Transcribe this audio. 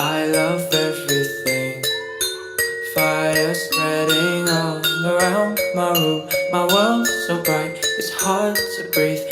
I love everything. Fire spreading all around my room. My world's so bright, it's hard to breathe.